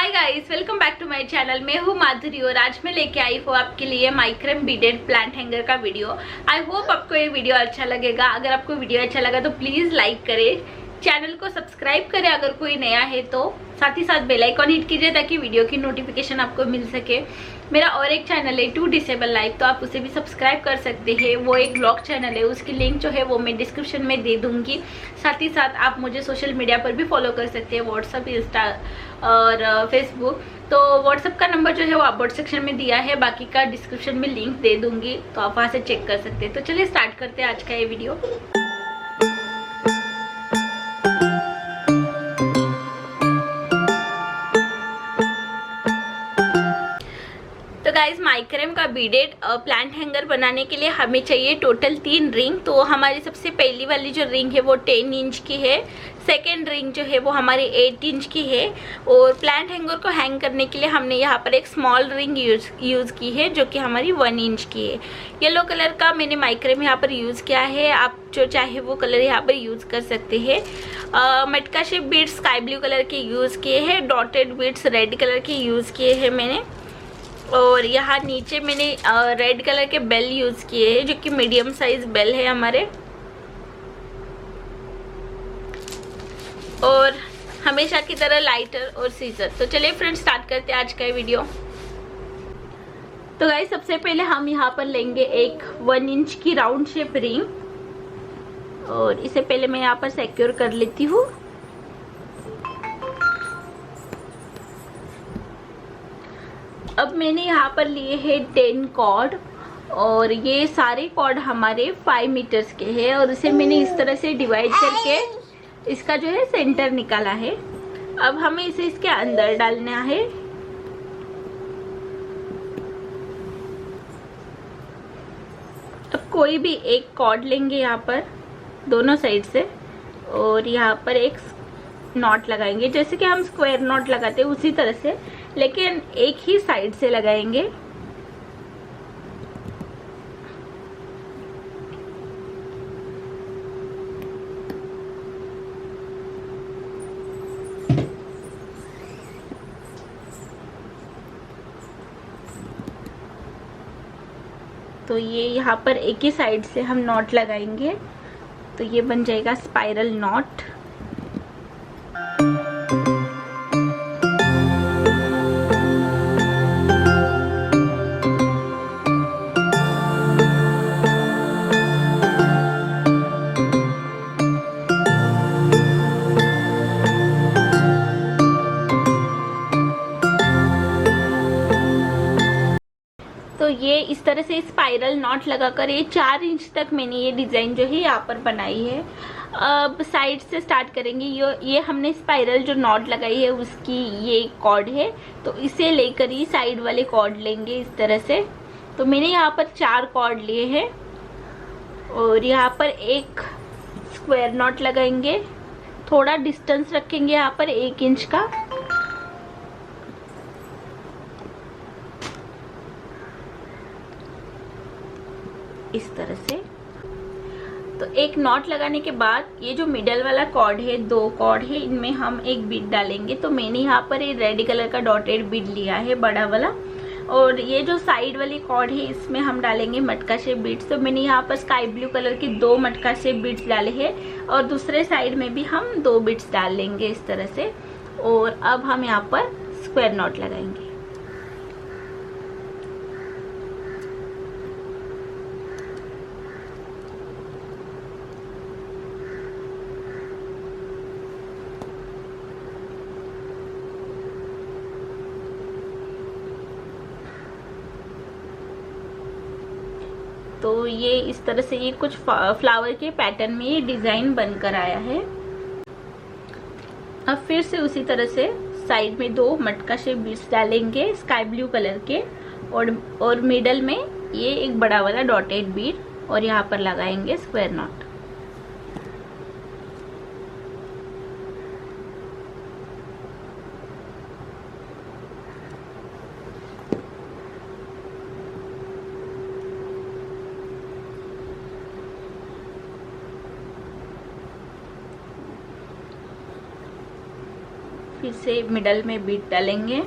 Hi guys, welcome back to my channel. मैं हूँ माधुरी और आज मैं लेके आई हूँ आपके लिए माइक्रम बीडेड प्लांट हैंगर का वीडियो। आई होप आपको ये वीडियो अच्छा लगेगा। अगर आपको वीडियो अच्छा लगा तो प्लीज लाइक करें, चैनल को सब्सक्राइब करें अगर कोई नया है तो, साथ ही साथ बेल आइकॉन हिट कीजिए ताकि वीडियो की नोटिफिकेशन आपको मिल सके। मेरा और एक चैनल है टू डिसेबल लाइफ, तो आप उसे भी सब्सक्राइब कर सकते हैं। वो एक ब्लॉग चैनल है, उसकी लिंक जो है वो मैं डिस्क्रिप्शन में दे दूंगी। साथ ही साथ आप मुझे सोशल मीडिया पर भी फॉलो कर सकते हैं, व्हाट्सअप, इंस्टा और फेसबुक। तो व्हाट्सअप का नंबर जो है वो अबाउट सेक्शन में दिया है, बाकी का डिस्क्रिप्शन में लिंक दे दूंगी, तो आप वहाँ से चेक कर सकते हैं। तो चलिए स्टार्ट करते हैं आज का ये वीडियो। तो गाइज, माइक्रम का बीडेड प्लांट हैंगर बनाने के लिए हमें चाहिए टोटल 3 रिंग। तो हमारी सबसे पहली वाली जो रिंग है वो 10 इंच की है, सेकेंड रिंग जो है वो हमारी 8 इंच की है, और प्लांट हैंगर को हैंग करने के लिए हमने यहाँ पर एक स्मॉल रिंग यूज़ की है जो कि हमारी 1 इंच की है। येलो कलर का मैंने माइक्रम यहाँ पर यूज़ किया है, आप जो चाहे वो कलर यहाँ पर यूज़ कर सकते हैं। मटका shape beads sky blue colour के यूज़ किए हैं, डॉटेड बीड्स रेड कलर के यूज़ किए हैं मैंने, और यहाँ नीचे मैंने रेड कलर के बेल यूज़ किए हैं जो कि मीडियम साइज बेल है हमारे। और हमेशा की तरह लाइटर और सीजर। तो चलिए फ्रेंड्स स्टार्ट करते हैं आज का ये वीडियो। तो गाइस, सबसे पहले हम यहाँ पर लेंगे एक 1 इंच की राउंड शेप रिंग, और इसे पहले मैं यहाँ पर सिक्योर कर लेती हूँ। अब मैंने यहाँ पर लिए हैं 10 कॉर्ड, और ये सारे कॉर्ड हमारे 5 मीटर्स के हैं, और इसे मैंने इस तरह से डिवाइड करके इसका जो है सेंटर निकाला है। अब हमें इसे इसके अंदर डालना है। अब कोई भी एक कॉर्ड लेंगे यहाँ पर दोनों साइड से, और यहाँ पर एक नॉट लगाएंगे, जैसे कि हम स्क्वायर नॉट लगाते हैं उसी तरह से, लेकिन एक ही साइड से लगाएंगे। तो ये यहाँ पर एक ही साइड से हम नॉट लगाएंगे, तो ये बन जाएगा स्पाइरल नॉट। तो ये इस तरह से स्पाइरल नॉट लगाकर ये 4 इंच तक मैंने ये डिजाइन जो है यहाँ पर बनाई है। अब साइड से स्टार्ट करेंगे। ये हमने स्पाइरल जो नॉट लगाई है उसकी ये कॉर्ड है, तो इसे लेकर ही साइड वाले कॉर्ड लेंगे इस तरह से। तो मैंने यहाँ पर 4 कॉर्ड लिए हैं, और यहाँ पर एक स्क्वायर नॉट लगाएंगे। थोड़ा डिस्टेंस रखेंगे यहाँ पर 1 इंच का, इस तरह से। तो एक नॉट लगाने के बाद ये जो मिडल वाला कॉर्ड है, 2 कॉर्ड है, इनमें हम एक बीड डालेंगे। तो मैंने यहाँ पर ये रेड कलर का डॉटेड बीड लिया है, बड़ा वाला, और ये जो साइड वाली कॉर्ड है इसमें हम डालेंगे मटका शेप बीड्स। तो मैंने यहाँ पर स्काई ब्लू कलर की 2 मटका शेप बीड्स डाले हैं, और दूसरे साइड में भी हम 2 बीड्स डाल लेंगे इस तरह से। और अब हम यहाँ पर स्क्वायर नॉट लगाएंगे। तो ये इस तरह से ये कुछ फ्लावर के पैटर्न में ये डिजाइन बनकर आया है। अब फिर से उसी तरह से साइड में 2 मटका शेप बीड्स डालेंगे स्काई ब्लू कलर के, और मिडल में ये एक बड़ा वाला डॉटेड बीड, और यहाँ पर लगाएंगे स्क्वायर नॉट। फिर से मिडल में बीट डालेंगे।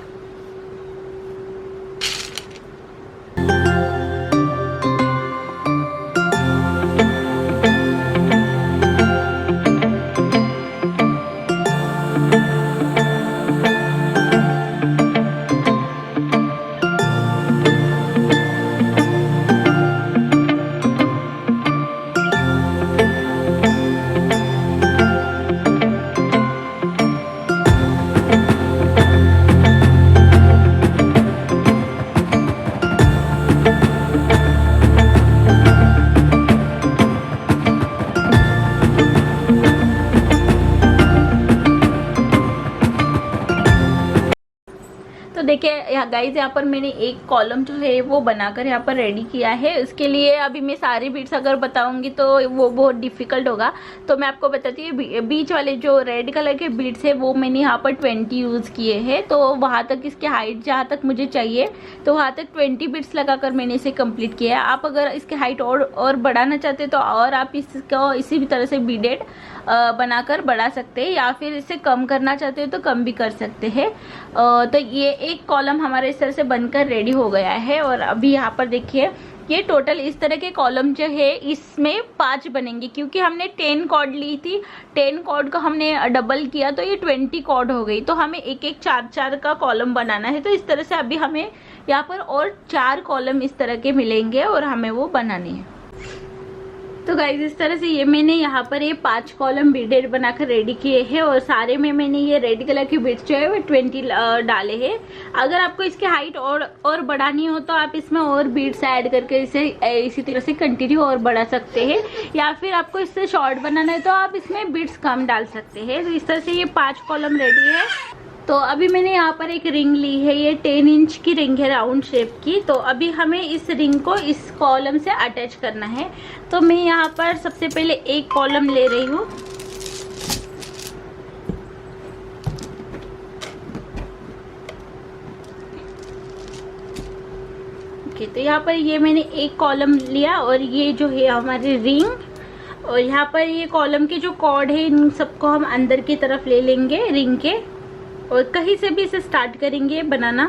तो देखिए गाइज, यहाँ पर मैंने एक कॉलम जो है वो बनाकर यहाँ पर रेडी किया है। उसके लिए अभी मैं सारी बीट्स अगर बताऊंगी तो वो बहुत डिफिकल्ट होगा, तो मैं आपको बताती हूँ। बीच वाले जो रेड कलर के बीट्स है वो मैंने यहाँ पर 20 यूज़ किए हैं। तो वहाँ तक इसकी हाइट जहाँ तक मुझे चाहिए तो वहाँ तक 20 बीट्स लगाकर मैंने इसे कंप्लीट किया है। आप अगर इसकी हाइट और बढ़ाना चाहते तो और आप इसको इसी भी तरह से बीडेड बनाकर बढ़ा सकते हैं, या फिर इसे कम करना चाहते हो तो कम भी कर सकते हैं। तो ये एक कॉलम हमारे इस तरह से बनकर रेडी हो गया है। और अभी यहाँ पर देखिए, ये टोटल इस तरह के कॉलम जो है इसमें 5 बनेंगे, क्योंकि हमने 10 कॉर्ड ली थी। 10 कॉर्ड को हमने डबल किया तो ये 20 कॉर्ड हो गई। तो हमें एक एक 4-4 का कॉलम बनाना है। तो इस तरह से अभी हमें यहाँ पर और 4 कॉलम इस तरह के मिलेंगे और हमें वो बनाने हैं। तो गाइज, इस तरह से ये मैंने यहाँ पर ये 5 कॉलम बीडेड बनाकर रेडी किए हैं। और सारे में मैंने ये रेड कलर की बीड्स जो है वो 20 डाले हैं। अगर आपको इसकी हाइट और बढ़ानी हो तो आप इसमें और बीड्स ऐड करके इसे इसी तरह से कंटिन्यू और बढ़ा सकते हैं, या फिर आपको इससे शॉर्ट बनाना है तो आप इसमें बीड्स कम डाल सकते हैं। तो इस तरह से ये 5 कॉलम रेडी है। तो अभी मैंने यहाँ पर एक रिंग ली है, ये 10 इंच की रिंग है राउंड शेप की। तो अभी हमें इस रिंग को इस कॉलम से अटैच करना है। तो मैं यहाँ पर सबसे पहले एक कॉलम ले रही हूँ। ओके, तो यहाँ पर ये मैंने एक कॉलम लिया और ये जो है हमारी रिंग, और यहाँ पर ये कॉलम के जो कॉर्ड है इन सबको हम अंदर की तरफ ले लेंगे रिंग के, और कहीं से भी इसे स्टार्ट करेंगे बनाना।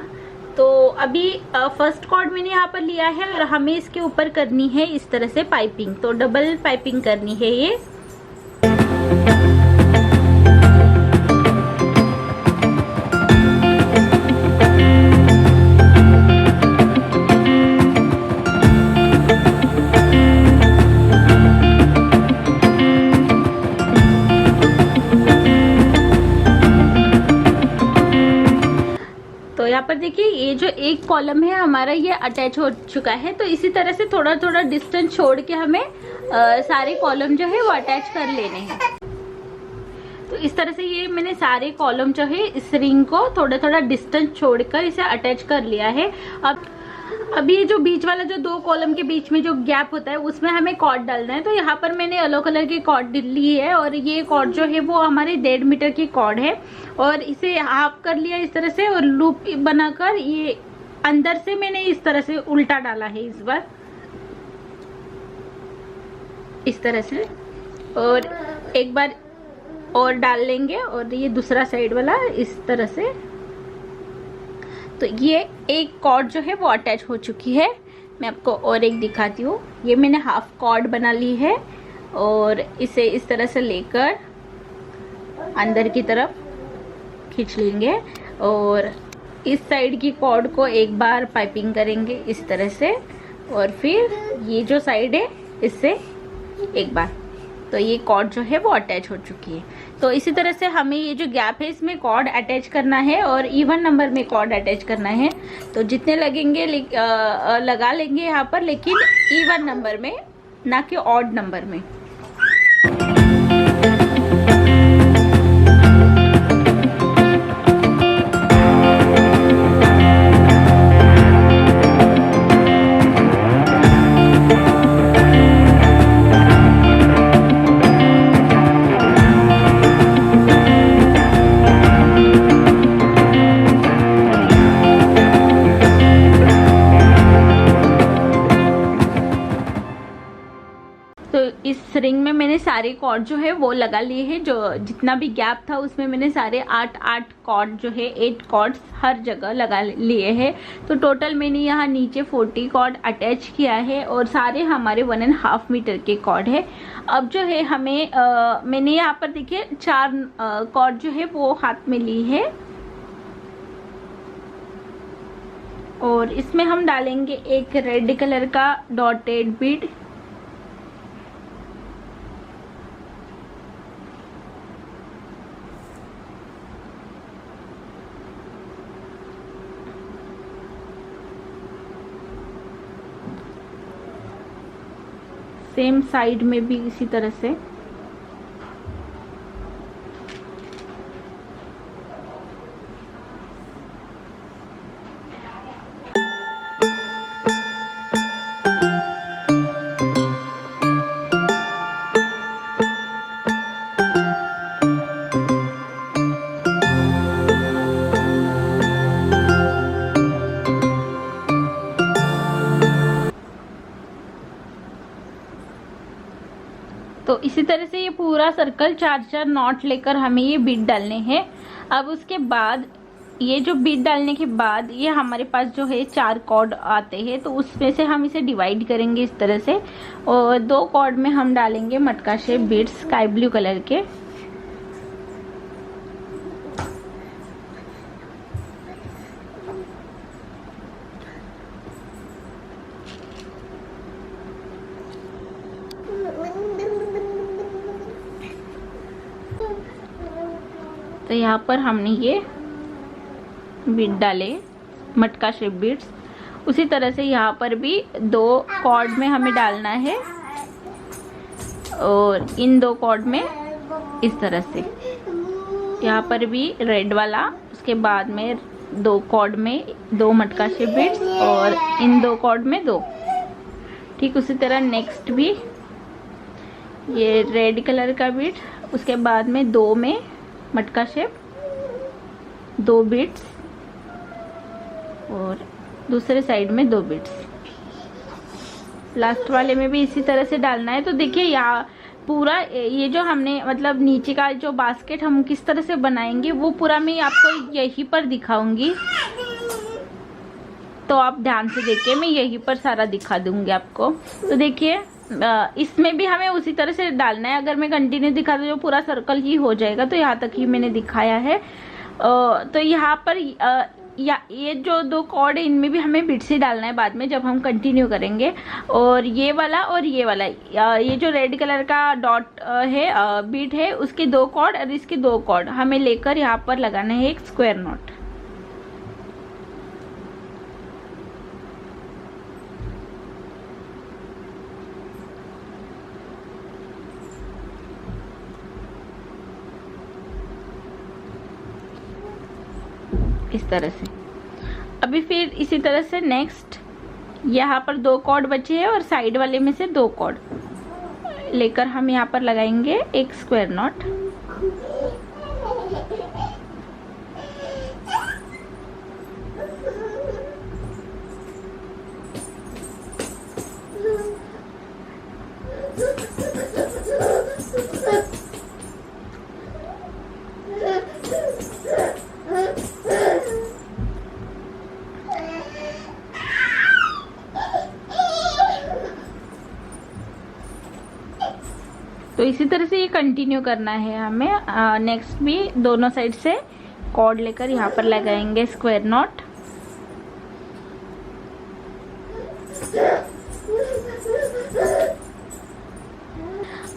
तो अभी फर्स्ट कॉर्ड मैंने यहाँ पर लिया है और हमें इसके ऊपर करनी है इस तरह से पाइपिंग। तो डबल पाइपिंग करनी है ये। यहाँ पर देखिए, ये जो एक कॉलम है हमारा ये अटैच हो चुका है। तो इसी तरह से थोड़ा थोड़ा डिस्टेंस छोड़ के हमें सारे कॉलम जो है वो अटैच कर लेने हैं। तो इस तरह से ये मैंने सारे कॉलम जो है इस रिंग को थोड़ा थोड़ा डिस्टेंस छोड़कर इसे अटैच कर लिया है। अब ये जो बीच वाला जो 2 कॉलम के बीच में जो गैप होता है उसमें हमें कॉर्ड डालना है। तो यहाँ पर मैंने येलो कलर की कॉर्ड ली है, और ये कॉर्ड जो है वो हमारे 1.5 मीटर की कॉर्ड है। और इसे हाफ कर लिया इस तरह से, और लूप बनाकर ये अंदर से मैंने इस तरह से उल्टा डाला है इस बार, इस तरह से। और एक बार और डाल लेंगे, और ये दूसरा साइड वाला इस तरह से। तो ये एक कॉर्ड जो है वो अटैच हो चुकी है। मैं आपको और एक दिखाती हूँ। ये मैंने हाफ कॉर्ड बना ली है, और इसे इस तरह से लेकर अंदर की तरफ खींच लेंगे, और इस साइड की कॉर्ड को एक बार पाइपिंग करेंगे इस तरह से, और फिर ये जो साइड है इससे एक बार। तो ये कॉर्ड जो है वो अटैच हो चुकी है। तो इसी तरह से हमें ये जो गैप है इसमें कॉर्ड अटैच करना है, और इवन नंबर में कॉर्ड अटैच करना है। तो जितने लगेंगे लगा लेंगे यहाँ पर, लेकिन इवन नंबर में, ना कि ऑड नंबर में। मैंने सारे कॉर्ड जो है वो लगा लिए हैं। जो जितना भी गैप था उसमें मैंने सारे 8 कॉर्ड जो है 8 कॉर्ड्स हर जगह लगा लिए हैं। तो टोटल मैंने यहाँ नीचे 40 कॉर्ड अटैच किया है और सारे हमारे 1.5 मीटर के कॉर्ड है। अब जो है हमें मैंने यहाँ पर देखिए 4 कॉर्ड जो है वो हाथ में ली है और इसमें हम डालेंगे एक रेड कलर का डॉटेड बीड। सेम साइड में भी इसी तरह से। तो इसी तरह से ये पूरा सर्कल 4 नॉट लेकर हमें ये बीड डालने हैं। अब उसके बाद ये जो बीड डालने के बाद ये हमारे पास जो है 4 कॉर्ड आते हैं, तो उसमें से हम इसे डिवाइड करेंगे इस तरह से और 2 कॉर्ड में हम डालेंगे मटका shape beads sky blue colour के। तो यहाँ पर हमने ये बीड डाले मटका शेप बीड्स। उसी तरह से यहाँ पर भी 2 कॉर्ड में हमें डालना है और इन 2 कॉर्ड में इस तरह से यहाँ पर भी रेड वाला, उसके बाद में 2 कॉर्ड में 2 मटका शेप बीड्स और इन 2 कॉर्ड में 2। ठीक उसी तरह नेक्स्ट भी ये रेड कलर का बीड, उसके बाद में 2 में मटका शेप 2 बीड्स और दूसरे साइड में 2 बीड्स। लास्ट वाले में भी इसी तरह से डालना है। तो देखिए यहाँ पूरा ये जो हमने मतलब नीचे का जो बास्केट हम किस तरह से बनाएंगे वो पूरा मैं आपको यहीं पर दिखाऊंगी, तो आप ध्यान से देखिए, मैं यहीं पर सारा दिखा दूंगी आपको। तो देखिए इसमें भी हमें उसी तरह से डालना है। अगर मैं कंटिन्यू दिखा दूँ जो पूरा सर्कल ही हो जाएगा, तो यहाँ तक ही मैंने दिखाया है। तो यहाँ पर या ये जो 2 कॉर्ड है इनमें भी हमें बीड्स ही डालना है बाद में जब हम कंटिन्यू करेंगे। और ये वाला ये जो रेड कलर का डॉट है बीड है उसके 2 कॉर्ड और इसके 2 कॉर्ड हमें लेकर यहाँ पर लगाना है एक स्क्वायर नॉट। इस तरह से। अभी फिर इसी तरह से नेक्स्ट यहाँ पर 2 कॉर्ड बचे हैं और साइड वाले में से 2 कॉर्ड लेकर हम यहाँ पर लगाएंगे एक स्क्वायर नॉट। तो इसी तरह से ये कंटिन्यू करना है हमें। नेक्स्ट भी दोनों साइड से कॉर्ड लेकर यहाँ पर लगाएंगे स्क्वायर नॉट।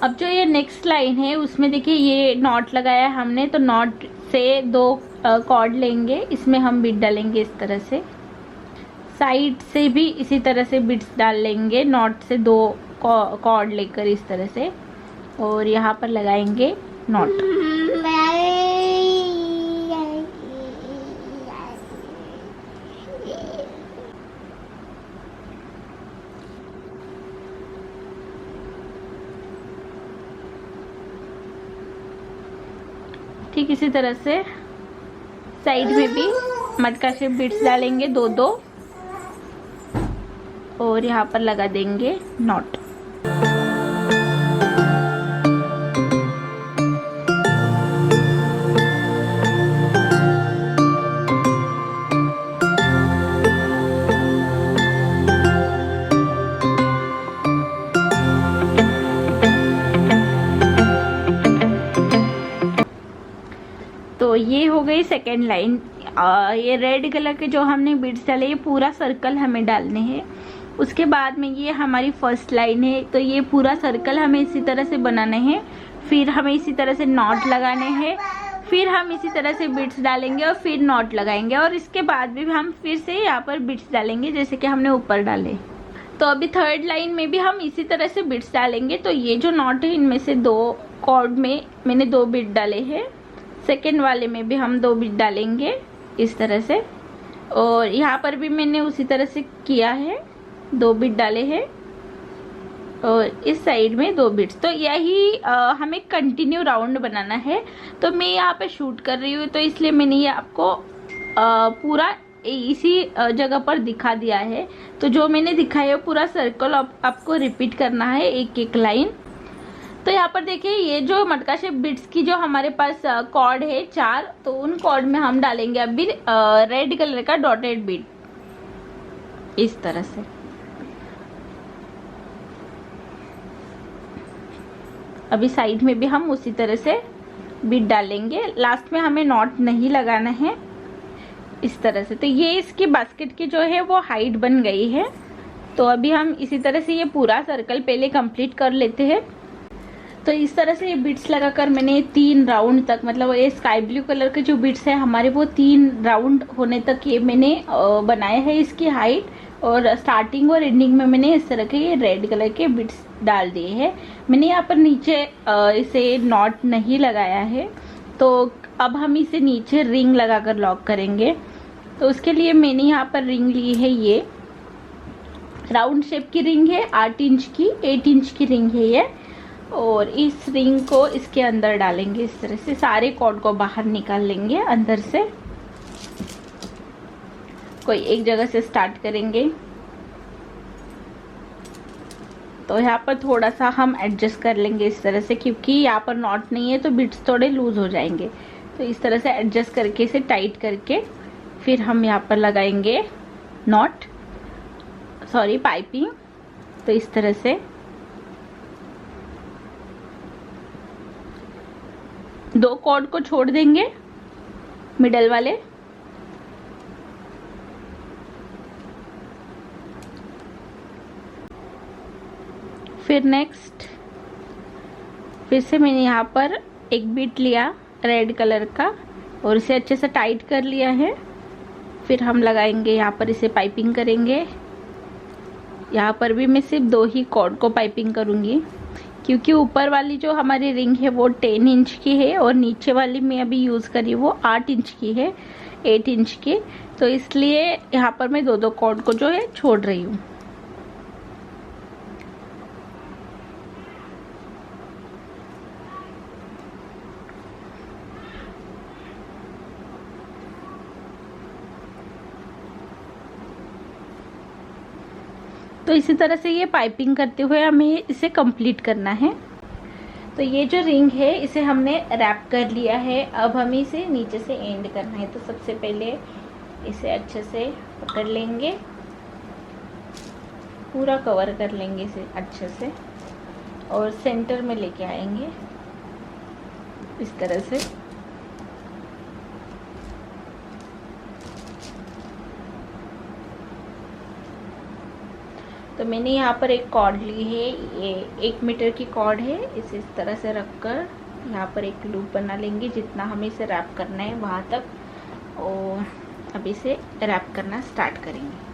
अब जो ये नेक्स्ट लाइन है उसमें देखिए ये नॉट लगाया है हमने, तो नॉट से 2 कॉर्ड लेंगे, इसमें हम बीड डालेंगे इस तरह से। साइड से भी इसी तरह से बीड्स डाल लेंगे नॉट से 2 कॉर्ड लेकर इस तरह से और यहाँ पर लगाएंगे नॉट। ठीक इसी तरह से साइड में भी मटका शेप बीड्स डालेंगे 2-2 और यहाँ पर लगा देंगे नॉट। Second line. ये रेड कलर के जो हमने बीड्स डाले ये पूरा सर्कल हमें डालने हैं। उसके बाद में ये हमारी फर्स्ट लाइन है, तो ये पूरा सर्कल हमें इसी तरह से बनाना है। फिर हमें इसी तरह से नॉट लगाने हैं, फिर हम इसी तरह से बीड्स डालेंगे और फिर नॉट लगाएंगे, और इसके बाद भी हम फिर से यहाँ पर बीड्स डालेंगे जैसे कि हमने ऊपर डाले। तो अभी थर्ड लाइन में भी हम इसी तरह से बीड्स डालेंगे। तो ये जो नॉट है इनमें से 2 कॉर्ड में मैंने 2 बीड डाले हैं, सेकेंड वाले में भी हम 2 बीड डालेंगे इस तरह से, और यहाँ पर भी मैंने उसी तरह से किया है, 2 बीड डाले हैं और इस साइड में 2 बीड्स। तो यही हमें कंटिन्यू राउंड बनाना है। तो मैं यहाँ पे शूट कर रही हूँ तो इसलिए मैंने ये आपको पूरा इसी जगह पर दिखा दिया है। तो जो मैंने दिखाया है पूरा सर्कल आपको रिपीट करना है, एक एक लाइन। तो यहाँ पर देखिए ये जो मटका शेप बीड्स की जो हमारे पास कॉर्ड है 4, तो उन कॉर्ड में हम डालेंगे अभी रेड कलर का डॉटेड बीड इस तरह से। अभी साइड में भी हम उसी तरह से बीड डालेंगे। लास्ट में हमें नॉट नहीं लगाना है इस तरह से। तो ये इसकी बास्केट की जो है वो हाइट बन गई है। तो अभी हम इसी तरह से ये पूरा सर्कल पहले कंप्लीट कर लेते हैं। तो इस तरह से ये बीड्स लगाकर मैंने 3 राउंड तक, मतलब ये स्काई ब्लू कलर के जो बीड्स है हमारे वो 3 राउंड होने तक ये मैंने बनाया है इसकी हाइट। और स्टार्टिंग और एंडिंग में मैंने इस तरह के ये रेड कलर के बीड्स डाल दिए हैं। मैंने यहाँ पर नीचे इसे नॉट नहीं लगाया है, तो अब हम इसे नीचे रिंग लगाकर लॉक करेंगे। तो उसके लिए मैंने यहाँ पर रिंग ली है, ये राउंड शेप की रिंग है, 8 इंच की, 8 इंच की रिंग है ये। और इस रिंग को इसके अंदर डालेंगे इस तरह से, सारे कॉर्ड को बाहर निकाल लेंगे अंदर से। कोई एक जगह से स्टार्ट करेंगे। तो यहाँ पर थोड़ा सा हम एडजस्ट कर लेंगे इस तरह से, क्योंकि यहाँ पर नॉट नहीं है तो बीड्स थोड़े लूज हो जाएंगे। तो इस तरह से एडजस्ट करके इसे टाइट करके फिर हम यहाँ पर लगाएंगे नॉट, सॉरी पाइपिंग। तो इस तरह से 2 कॉर्ड को छोड़ देंगे मिडल वाले, फिर नेक्स्ट फिर से मैंने यहाँ पर एक बीट लिया रेड कलर का और इसे अच्छे से टाइट कर लिया है। फिर हम लगाएंगे यहाँ पर, इसे पाइपिंग करेंगे। यहाँ पर भी मैं सिर्फ 2 ही कॉर्ड को पाइपिंग करूँगी, क्योंकि ऊपर वाली जो हमारी रिंग है वो 10 इंच की है और नीचे वाली मैं अभी यूज़ करी वो 8 इंच की है, 8 इंच की। तो इसलिए यहाँ पर मैं 2 कॉर्ड को जो है छोड़ रही हूँ। तो इसी तरह से ये पाइपिंग करते हुए हमें इसे कंप्लीट करना है। तो ये जो रिंग है इसे हमने रैप कर लिया है। अब हमें इसे नीचे से एंड करना है। तो सबसे पहले इसे अच्छे से पकड़ लेंगे, पूरा कवर कर लेंगे इसे अच्छे से और सेंटर में लेके आएंगे इस तरह से। तो मैंने यहाँ पर एक कॉर्ड ली है, ये 1 मीटर की कॉर्ड है। इसे इस तरह से रखकर यहाँ पर एक लूप बना लेंगे जितना हमें इसे रैप करना है वहाँ तक, और अब इसे रैप करना स्टार्ट करेंगे।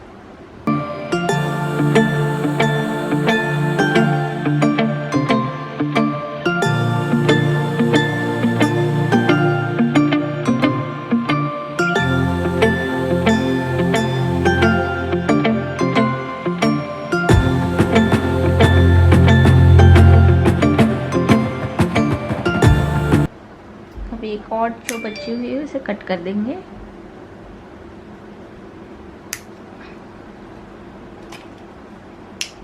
एक और जो बची हुई है उसे कट कर देंगे।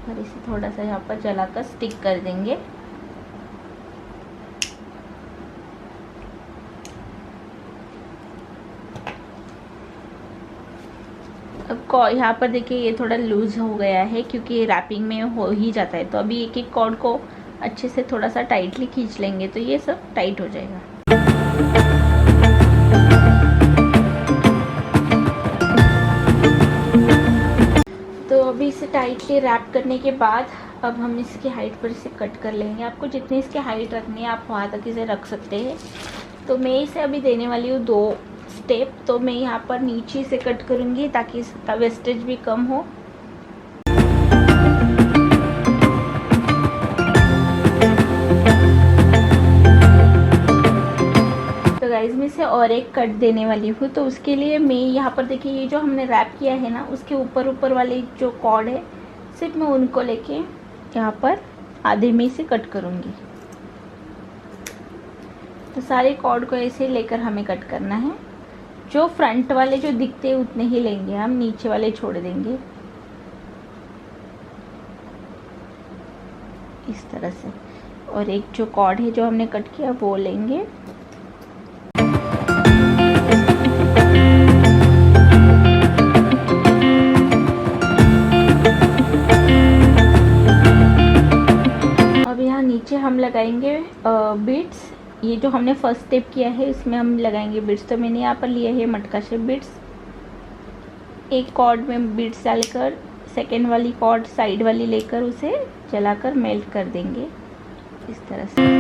और इसे थोड़ा सा यहाँ पर जलाकर स्टिक कर देंगे। अब यहाँ पर देखिए ये थोड़ा लूज हो गया है क्योंकि रैपिंग में हो ही जाता है। तो अभी एक एक कॉर्ड को अच्छे से थोड़ा सा टाइटली खींच लेंगे तो ये सब टाइट हो जाएगा। टाइटली रैप करने के बाद अब हम इसकी हाइट पर इसे कट कर लेंगे। आपको जितनी इसकी हाइट रखनी है आप वहाँ तक इसे रख सकते हैं। तो मैं इसे अभी देने वाली हूँ 2 स्टेप। तो मैं यहाँ पर नीचे से कट करूँगी ताकि इसका वेस्टेज भी कम हो। तो गाइस मैं इसे और एक कट देने वाली हूँ। तो उसके लिए मैं यहाँ पर देखिए ये जो हमने रैप किया है ना, उसके ऊपर वाले जो कॉर्ड है सिर्फ मैं उनको लेके यहाँ पर आधे में से कट करूँगी। तो सारे कॉर्ड को ऐसे लेकर हमें कट करना है। जो फ्रंट वाले जो दिखते हैं उतने ही लेंगे हम, नीचे वाले छोड़ देंगे इस तरह से। और एक जो कॉर्ड है जो हमने कट किया वो लेंगे। अब यहाँ नीचे हम लगाएंगे बीट्स। ये जो हमने फर्स्ट स्टेप किया है इसमें हम लगाएंगे बीट्स। तो मैंने यहाँ पर लिया है मटका शेप बीट्स। एक कॉर्ड में बीट्स डालकर सेकेंड वाली कॉर्ड साइड वाली लेकर उसे जलाकर मेल्ट कर देंगे इस तरह से।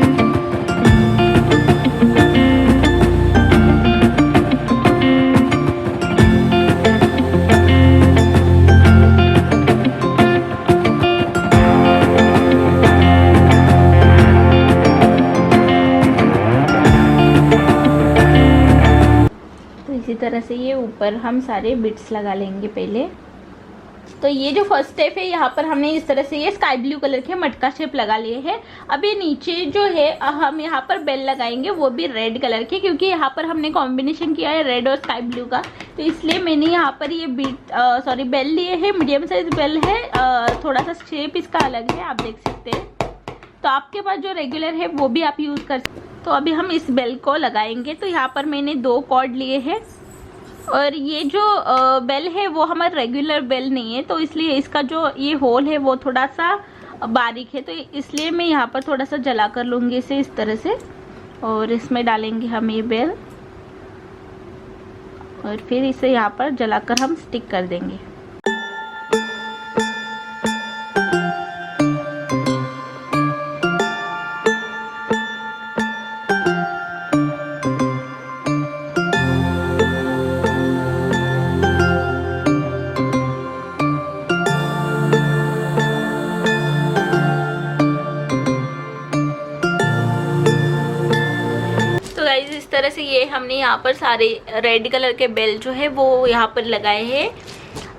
इसी तरह से ये ऊपर हम सारे बिट्स लगा लेंगे पहले। तो ये जो फर्स्ट स्टेप है यहाँ पर हमने इस तरह से ये स्काई ब्लू कलर के मटका शेप लगा लिए हैं। अब ये नीचे जो है हम यहाँ पर बेल लगाएंगे, वो भी रेड कलर के, क्योंकि यहाँ पर हमने कॉम्बिनेशन किया है रेड और स्काई ब्लू का। तो इसलिए मैंने यहाँ पर ये बेल लिए है। मीडियम साइज बेल है, थोड़ा सा शेप इसका अलग है, आप देख सकते हैं। तो आपके पास जो रेगुलर है वो भी आप यूज़ कर सकते। तो अभी हम इस बेल को लगाएंगे। तो यहाँ पर मैंने 2 कॉर्ड लिए हैं और ये जो बेल है वो हमारा रेगुलर बेल नहीं है, तो इसलिए इसका जो ये होल है वो थोड़ा सा बारीक है। तो इसलिए मैं यहाँ पर थोड़ा सा जला कर लूँगी इसे इस तरह से। और इसमें डालेंगे हम ये बेल और फिर इसे यहाँ पर जलाकर हम स्टिक कर देंगे। इस तरह से ये हमने यहाँ पर सारे रेड कलर के बेल जो है वो यहाँ पर लगाए हैं।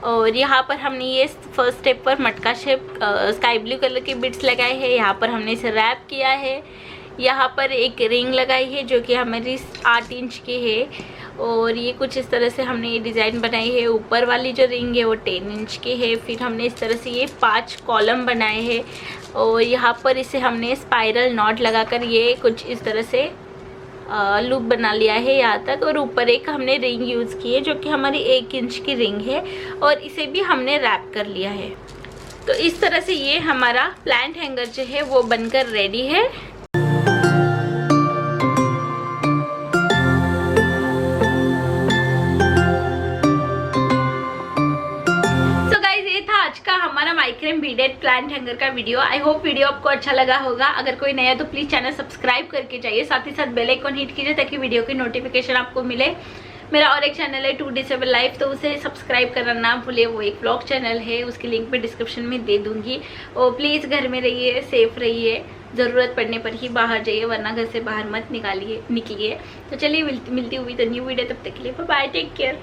और यहाँ पर हमने ये फर्स्ट स्टेप पर मटका शेप स्काई ब्लू कलर के बिट्स लगाए हैं। यहाँ पर हमने इसे रैप किया है। यहाँ पर एक रिंग लगाई है जो कि हमारी 8 इंच की है। और ये कुछ इस तरह से हमने ये डिज़ाइन बनाई है। ऊपर वाली जो रिंग है वो 10 इंच की है। फिर हमने इस तरह से ये 5 कॉलम बनाए हैं और यहाँ पर इसे हमने स्पाइरल नॉट लगाकर ये कुछ इस तरह से लूप बना लिया है यहाँ तक। और ऊपर एक हमने रिंग यूज़ की है जो कि हमारी 1 इंच की रिंग है और इसे भी हमने रैप कर लिया है। तो इस तरह से ये हमारा प्लांट हैंगर जो है वो बनकर रेडी है। हमारा माइक्रेम बीडेड प्लांट हैंगर का वीडियो। आई होप वीडियो आपको अच्छा लगा होगा। अगर कोई नया तो प्लीज चैनल सब्सक्राइब करके जाइए, साथ ही साथ बेल आइकन हिट कीजिए ताकि वीडियो की नोटिफिकेशन आपको मिले। मेरा और एक चैनल है 2 डिसेबल लाइफ, तो उसे सब्सक्राइब करना ना भूलिए। वो एक व्लॉग चैनल है, उसकी लिंक मैं डिस्क्रिप्शन में दे दूंगी। और प्लीज़ घर में रहिए, सेफ रहिए, ज़रूरत पड़ने पर ही बाहर जाइए, वरना घर से बाहर मत निकलिए। तो चलिए मिलती हुई तो न्यू वीडियो, तब तक के लिए बाय, टेक केयर।